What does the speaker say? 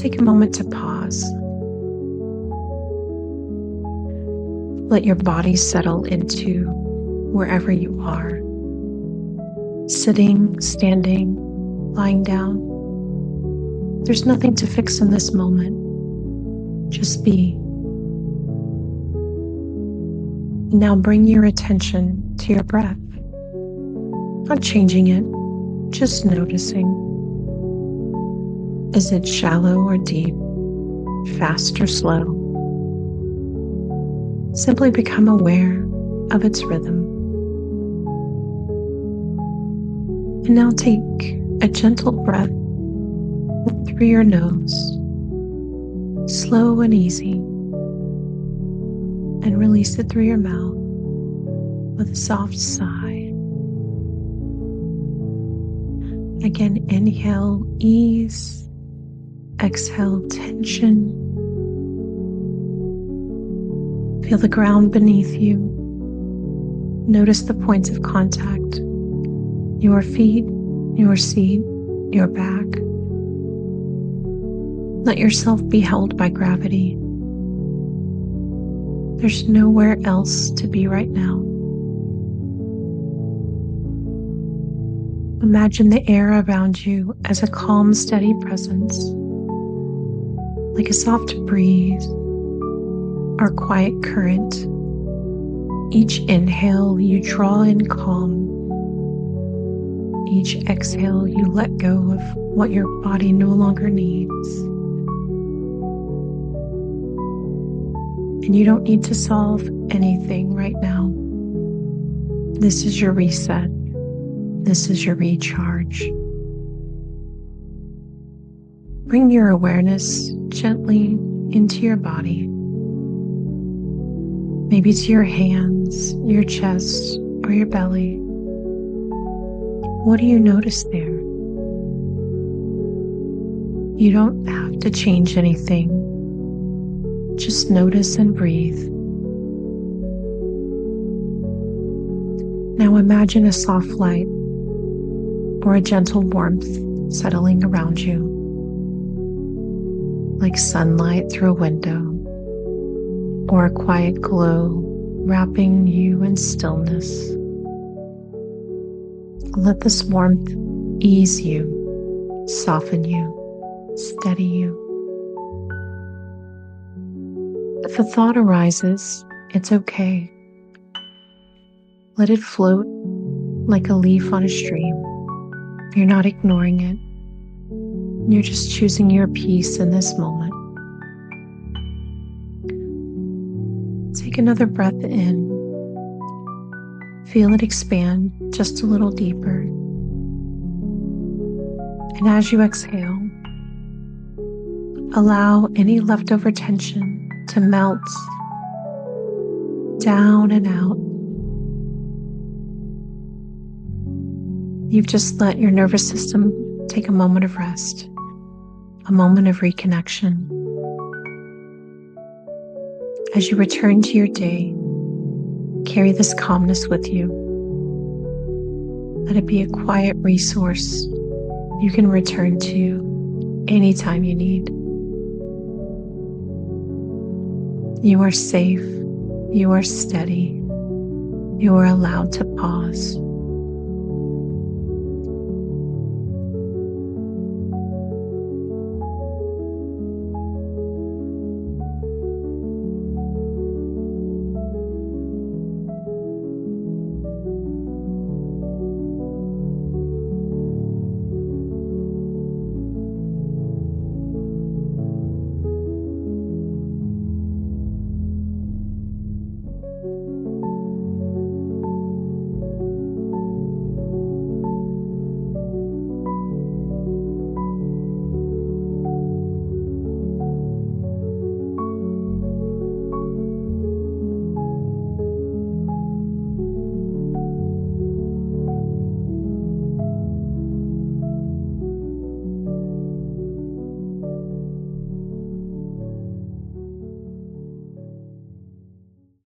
take a moment to pause. Let your body settle into wherever you are. Sitting, standing, lying down. There's nothing to fix in this moment. Just be. Now bring your attention to your breath. Not changing it, just noticing. Is it shallow or deep, fast or slow? Simply become aware of its rhythm. And now take a gentle breath through your nose, slow and easy, and release it through your mouth with a soft sigh. Again, inhale ease, exhale tension. Feel the ground beneath you. Notice the points of contact, your feet, your seat, your back. Let yourself be held by gravity. There's nowhere else to be right now. Imagine the air around you as a calm, steady presence, like a soft breeze or quiet current. Each inhale you draw in calm. Each exhale you let go of what your body no longer needs. And you don't need to solve anything right now. This is your reset. This is your recharge. Bring your awareness gently into your body. Maybe to your hands, your chest, or your belly. What do you notice there? You don't have to change anything. Just notice and breathe. Now imagine a soft light or a gentle warmth settling around you, like sunlight through a window, or a quiet glow wrapping you in stillness. Let this warmth ease you, soften you, steady you. If a thought arises, it's okay. Let it float like a leaf on a stream. You're not ignoring it. You're just choosing your peace in this moment. Take another breath in. Feel it expand just a little deeper. And as you exhale, allow any leftover tension to melt down and out. You've just let your nervous system take a moment of rest, a moment of reconnection. As you return to your day, carry this calmness with you. Let it be a quiet resource you can return to anytime you need. You are safe. You are steady. You are allowed to pause.